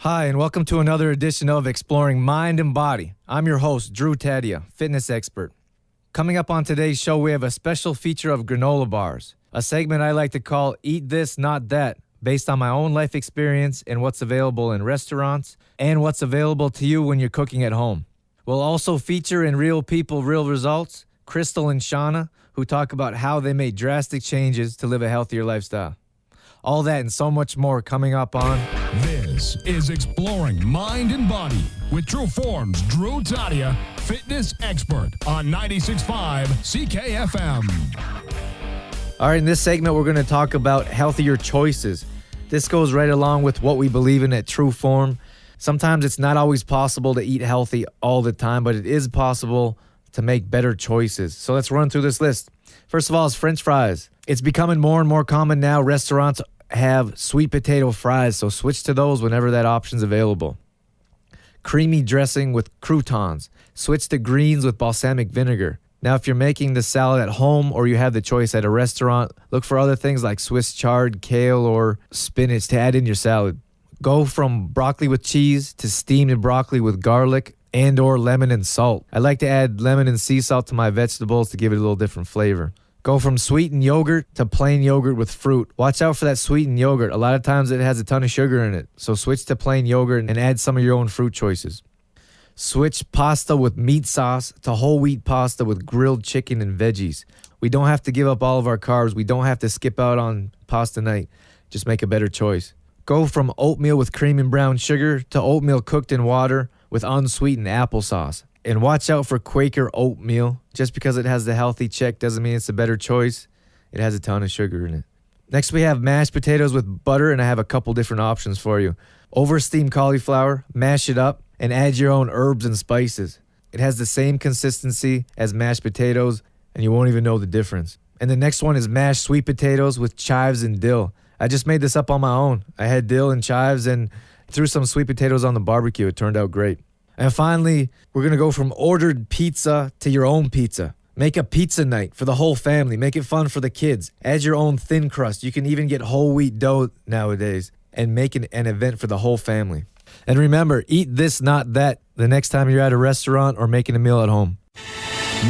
Hi, and welcome to another edition of Exploring Mind and Body. I'm your host, Drew Tadia, fitness expert. Coming up on today's show, we have a special feature of granola bars, a segment I like to call Eat This, Not That, based on my own life experience and what's available in restaurants and what's available to you when you're cooking at home. We'll also feature in Real People, Real Results, Crystal and Shauna, who talk about how they made drastic changes to live a healthier lifestyle. All that and so much more coming up on... This is Exploring Mind and Body with True Form's Drew Tadia, fitness expert on 96.5 CKFM. All right, in this segment, we're going to talk about healthier choices. This goes right along with what we believe in at True Form. Sometimes it's not always possible to eat healthy all the time, but it is possible to make better choices. So let's run through this list. First of all is French fries. It's becoming more and more common now. Restaurants have sweet potato fries, so switch to those whenever that option's available. Creamy dressing with croutons. Switch to greens with balsamic vinegar. Now, if you're making the salad at home or you have the choice at a restaurant, look for other things like Swiss chard, kale, or spinach to add in your salad. Go from broccoli with cheese to steamed broccoli with garlic and or lemon and salt. I like to add lemon and sea salt to my vegetables to give it a little different flavor. Go from sweetened yogurt to plain yogurt with fruit. Watch out for that sweetened yogurt. A lot of times it has a ton of sugar in it. So switch to plain yogurt and add some of your own fruit choices. Switch pasta with meat sauce to whole wheat pasta with grilled chicken and veggies. We don't have to give up all of our carbs. We don't have to skip out on pasta night. Just make a better choice. Go from oatmeal with cream and brown sugar to oatmeal cooked in water with unsweetened applesauce. And watch out for Quaker oatmeal. Just because it has the healthy check doesn't mean it's a better choice. It has a ton of sugar in it. Next, we have mashed potatoes with butter, and I have a couple different options for you. Over steamed cauliflower, mash it up, and add your own herbs and spices. It has the same consistency as mashed potatoes, and you won't even know the difference. And the next one is mashed sweet potatoes with chives and dill. I just made this up on my own. I had dill and chives and threw some sweet potatoes on the barbecue. It turned out great. And finally, we're going to go from ordered pizza to your own pizza. Make a pizza night for the whole family. Make it fun for the kids. Add your own thin crust. You can even get whole wheat dough nowadays and make an event for the whole family. And remember, eat this, not that, the next time you're at a restaurant or making a meal at home.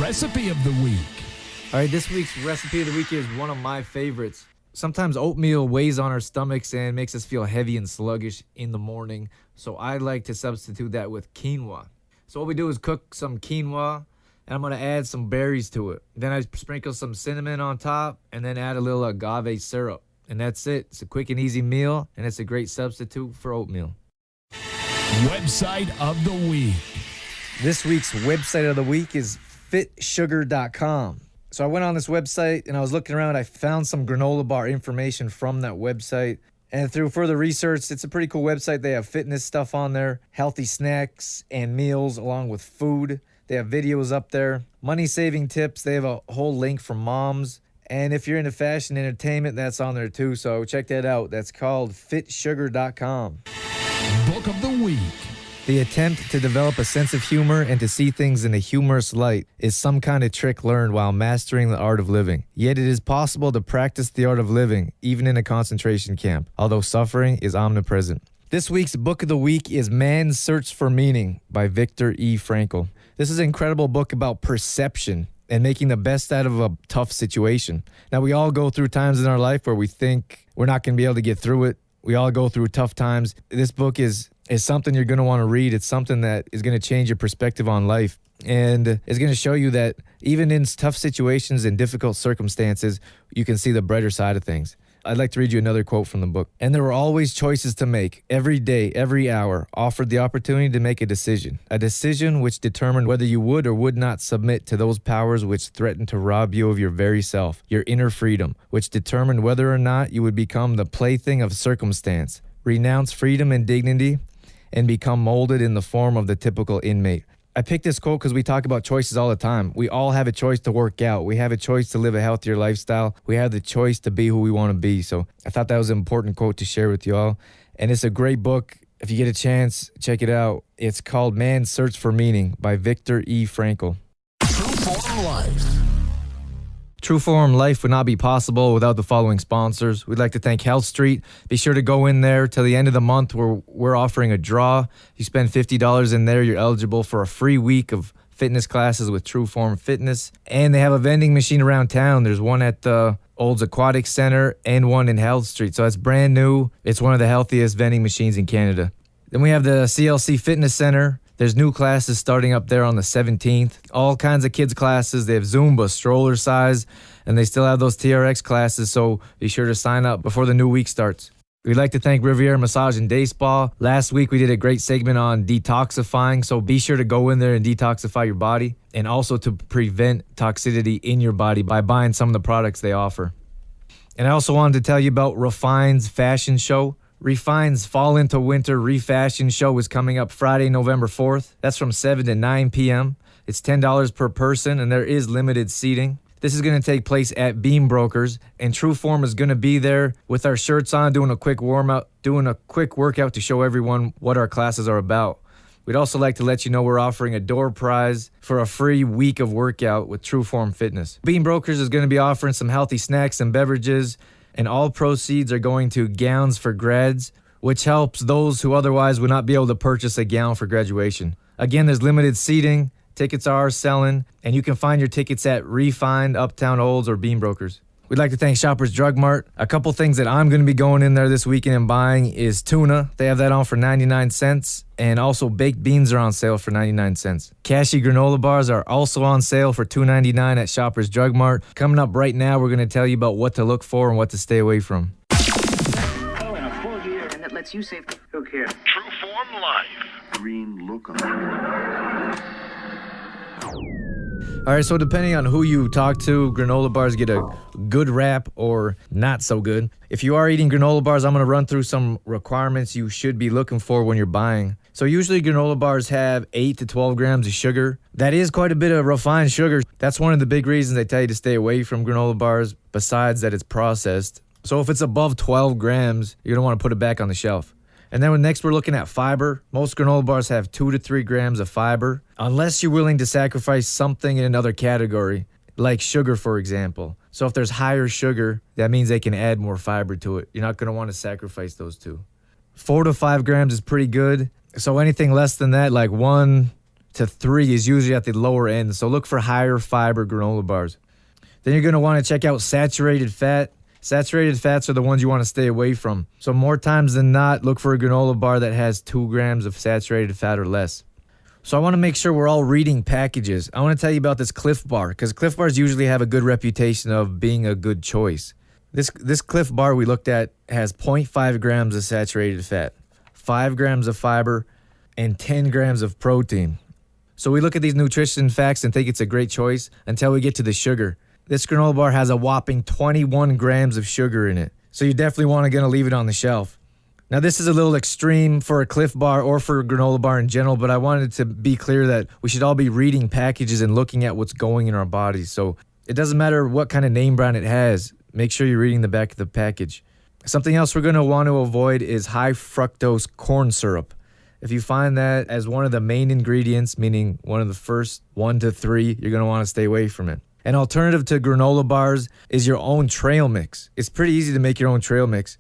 Recipe of the week. All right, this week's recipe of the week is one of my favorites. Sometimes oatmeal weighs on our stomachs and makes us feel heavy and sluggish in the morning. So I like to substitute that with quinoa. So what we do is cook some quinoa, and I'm going to add some berries to it. Then I sprinkle some cinnamon on top and then add a little agave syrup. And that's it. It's a quick and easy meal, and it's a great substitute for oatmeal. Website of the week. This week's website of the week is fitsugar.com. So I went on this website and I was looking around. I found some granola bar information from that website. And through further research, it's a pretty cool website. They have fitness stuff on there, healthy snacks and meals along with food. They have videos up there, money-saving tips. They have a whole link for moms. And if you're into fashion entertainment, that's on there too. So check that out. That's called fitsugar.com. Book of the week. The attempt to develop a sense of humor and to see things in a humorous light is some kind of trick learned while mastering the art of living. Yet it is possible to practice the art of living even in a concentration camp, although suffering is omnipresent. This week's book of the week is Man's Search for Meaning by Viktor E. Frankl. This is an incredible book about perception and making the best out of a tough situation. Now, we all go through times in our life where we think we're not going to be able to get through it. We all go through tough times. This book is something you're going to want to read. It's something that is going to change your perspective on life. And it's going to show you that even in tough situations and difficult circumstances, you can see the brighter side of things. I'd like to read you another quote from the book. And there were always choices to make. Every day, every hour offered the opportunity to make a decision which determined whether you would or would not submit to those powers which threatened to rob you of your very self, your inner freedom, which determined whether or not you would become the plaything of circumstance, renounce freedom and dignity, and become molded in the form of the typical inmate. I picked this quote because we talk about choices all the time. We all have a choice to work out. We have a choice to live a healthier lifestyle. We have the choice to be who we want to be. So I thought that was an important quote to share with you all. And it's a great book. If you get a chance, check it out. It's called Man's Search for Meaning by Viktor E. Frankl. True Form Life. True Form Life would not be possible without the following sponsors. We'd like to thank Health Street. Be sure to go in there till the end of the month where we're offering a draw. If you spend $50 in there, you're eligible for a free week of fitness classes with True Form Fitness. And they have a vending machine around town. There's one at the Olds Aquatic Center and one in Health Street. So it's brand new. It's one of the healthiest vending machines in Canada. Then we have the CLC Fitness Center. There's new classes starting up there on the 17th. All kinds of kids classes. They have Zumba, stroller size, and they still have those TRX classes, so be sure to sign up before the new week starts. We'd like to thank Riviera Massage and Day Spa. Last week we did a great segment on detoxifying, so be sure to go in there and detoxify your body, and also to prevent toxicity in your body by buying some of the products they offer. And I also wanted to tell you about Refine's fashion show. Refine's Fall into Winter Refashion Show is coming up Friday, November 4th. That's from 7 to 9 p.m. It's $10 per person, and there is limited seating. This is going to take place at Beam Brokers, and True Form is going to be there with our shirts on, doing a quick warm-up, doing a quick workout to show everyone what our classes are about. We'd also like to let you know we're offering a door prize for a free week of workout with True Form Fitness. Beam Brokers is going to be offering some healthy snacks and beverages, and all proceeds are going to Gowns for Grads, which helps those who otherwise would not be able to purchase a gown for graduation. Again, there's limited seating, tickets are selling, and you can find your tickets at Refined, Uptown Olds, or Beam Brokers. We'd like to thank Shoppers Drug Mart. A couple things that I'm going to be going in there this weekend and buying is tuna. They have that on for 99 cents. And also baked beans are on sale for 99 cents. Cashy granola bars are also on sale for $2.99 at Shoppers Drug Mart. Coming up right now, we're going to tell you about what to look for and what to stay away from. Oh, in a full year. And that lets you save. Who cares? True Form Life. Green look on. All right, so depending on who you talk to, granola bars get a good rap or not so good. If you are eating granola bars, I'm going to run through some requirements you should be looking for when you're buying. So usually granola bars have 8 to 12 grams of sugar. That is quite a bit of refined sugar. That's one of the big reasons they tell you to stay away from granola bars, besides that it's processed. So if it's above 12 grams, you're going to want to put it back on the shelf. And then next we're looking at fiber. Most granola bars have 2 to 3 grams of fiber, unless you're willing to sacrifice something in another category, like sugar, for example. So if there's higher sugar, that means they can add more fiber to it. You're not going to want to sacrifice those two. 4 to 5 grams is pretty good. So anything less than that, like 1 to 3, is usually at the lower end. So look for higher fiber granola bars. Then you're going to want to check out saturated fat. Saturated fats are the ones you want to stay away from. So more times than not, look for a granola bar that has 2 grams of saturated fat or less. So I want to make sure we're all reading packages. I want to tell you about this Cliff Bar, because Cliff Bars usually have a good reputation of being a good choice. This Cliff Bar we looked at has 0.5 grams of saturated fat, 5 grams of fiber, and 10 grams of protein. So we look at these nutrition facts and think it's a great choice until we get to the sugar. This granola bar has a whopping 21 grams of sugar in it. So you definitely want to leave it on the shelf. Now this is a little extreme for a Cliff Bar or for a granola bar in general, but I wanted to be clear that we should all be reading packages and looking at what's going in our bodies. So it doesn't matter what kind of name brand it has. Make sure you're reading the back of the package. Something else we're going to want to avoid is high fructose corn syrup. If you find that as one of the main ingredients, meaning one of the first 1 to 3, you're going to want to stay away from it. An alternative to granola bars is your own trail mix. It's pretty easy to make your own trail mix.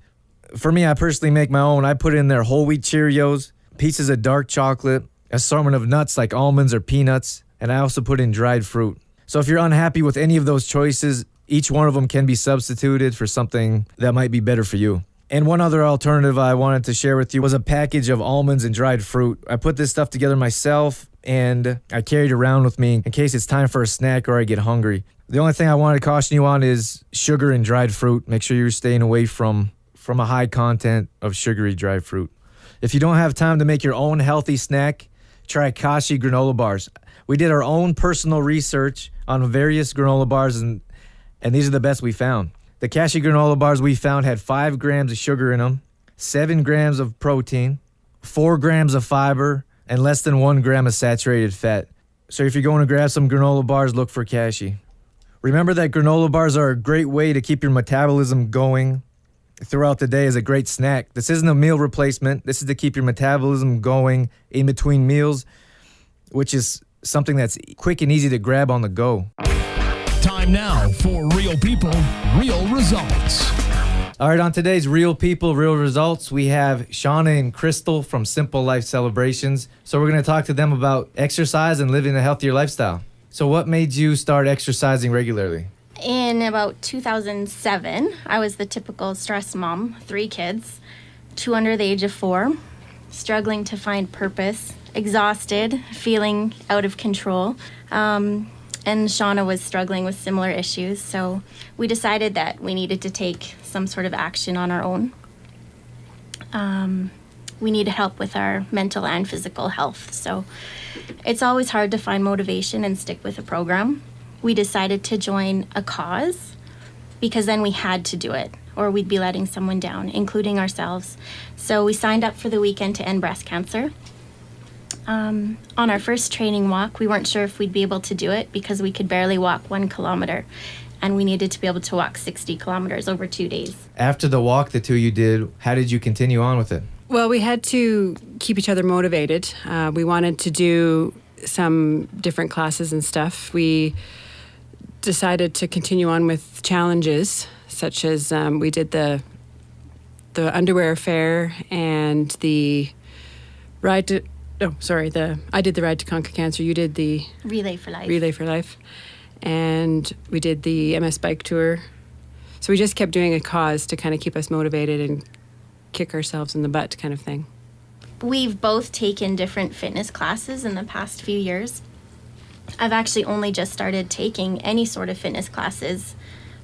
For me, I personally make my own. I put in there whole wheat Cheerios, pieces of dark chocolate, assortment of nuts like almonds or peanuts, and I also put in dried fruit. So if you're unhappy with any of those choices, each one of them can be substituted for something that might be better for you. And one other alternative I wanted to share with you was a package of almonds and dried fruit. I put this stuff together myself, and I carry it around with me in case it's time for a snack or I get hungry. The only thing I want to caution you on is sugar and dried fruit. Make sure you're staying away from a high content of sugary dried fruit. If you don't have time to make your own healthy snack, try Kashi granola bars. We did our own personal research on various granola bars, and these are the best we found. The Kashi granola bars we found had 5 grams of sugar in them, 7 grams of protein, 4 grams of fiber, and less than 1 gram of saturated fat. So if you're going to grab some granola bars, look for Kashi. Remember that granola bars are a great way to keep your metabolism going throughout the day as a great snack. This isn't a meal replacement. This is to keep your metabolism going in between meals, which is something that's quick and easy to grab on the go. Time now for Real People, Real Results. All right, on today's Real People, Real Results, we have Shauna and Crystal from Simple Life Celebrations. So we're going to talk to them about exercise and living a healthier lifestyle. So what made you start exercising regularly? In about 2007, I was the typical stress mom, 3 kids, 2 under the age of 4, struggling to find purpose, exhausted, feeling out of control. And Shauna was struggling with similar issues, so we decided that we needed to take some sort of action on our own. We needed help with our mental and physical health, so it's always hard to find motivation and stick with a program. We decided to join a cause because then we had to do it, or we'd be letting someone down, including ourselves. So we signed up for the weekend to end breast cancer. On our first training walk, we weren't sure if we'd be able to do it because we could barely walk 1 kilometer, and we needed to be able to walk 60 kilometers over 2 days. After the walk the two of you did, how did you continue on with it? Well, we had to keep each other motivated. We wanted to do some different classes and stuff. We decided to continue on with challenges, such as we did the underwear fair and the ride to... I did the Ride to Conquer Cancer. You did the Relay for Life. Relay for Life. And we did the MS Bike Tour. So we just kept doing a cause to kind of keep us motivated and kick ourselves in the butt kind of thing. We've both taken different fitness classes in the past few years. I've actually only just started taking any sort of fitness classes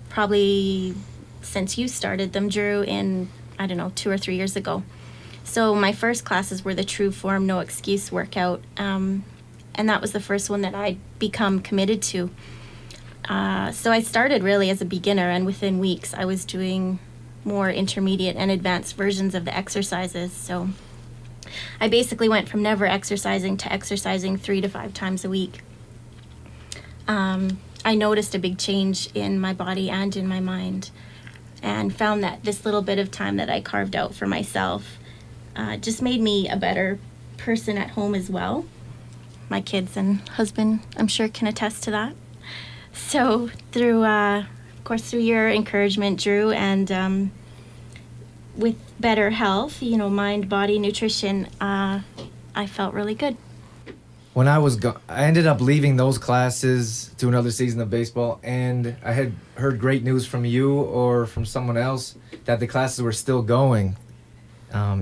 probably since you started them, Drew, in, 2 or 3 years ago. So my first classes were the True Form No Excuse workout, and that was the first one that I'd become committed to. So I started really as a beginner, and within weeks I was doing more intermediate and advanced versions of the exercises. So I basically went from never exercising to exercising 3 to 5 times a week. I noticed a big change in my body and in my mind, and found that this little bit of time that I carved out for myself just made me a better person at home as well. My kids and husband, I'm sure, can attest to that. So through your encouragement, Drew, and with better health, mind, body, nutrition, I felt really good. When I ended up leaving those classes to another season of baseball, and I had heard great news from you or from someone else that the classes were still going.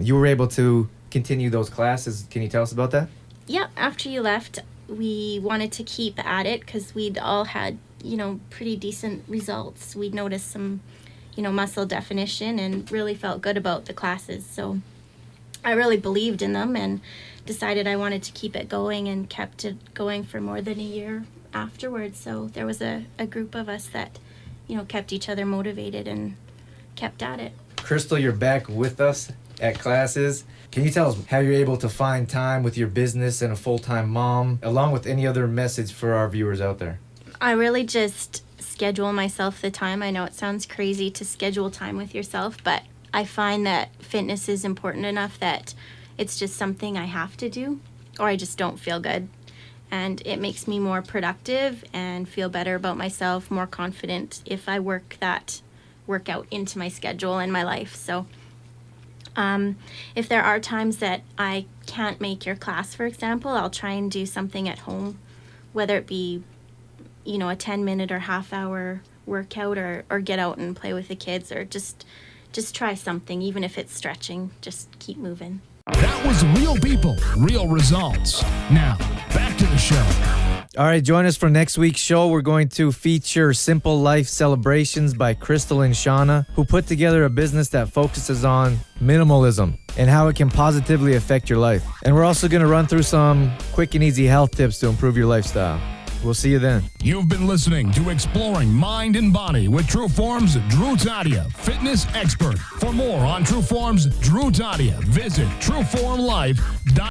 You were able to continue those classes. Can you tell us about that? Yeah, after you left, we wanted to keep at it because we'd all had, pretty decent results. We'd noticed some, muscle definition and really felt good about the classes. So I really believed in them and decided I wanted to keep it going, and kept it going for more than a year afterwards. So there was a group of us that, kept each other motivated and kept at it. Crystal, you're back with us at classes. Can you tell us how you're able to find time with your business and a full-time mom, along with any other message for our viewers out there? I really just schedule myself the time. I know it sounds crazy to schedule time with yourself, but I find that fitness is important enough that it's just something I have to do, or I just don't feel good. And it makes me more productive and feel better about myself, more confident if I work that workout into my schedule and my life. So if there are times that I can't make your class, for example, I'll try and do something at home, whether it be, a 10-minute or half-hour workout, or get out and play with the kids, or just try something, even if it's stretching. Just keep moving. That was Real People, Real Results. Now, back to the show. All right, join us for next week's show. We're going to feature Simple Life Celebrations by Crystal and Shauna, who put together a business that focuses on minimalism and how it can positively affect your life. And we're also going to run through some quick and easy health tips to improve your lifestyle. We'll see you then. You've been listening to Exploring Mind and Body with True Form's Drew Tadia, fitness expert. For more on True Form's Drew Tadia, visit trueformlife.com.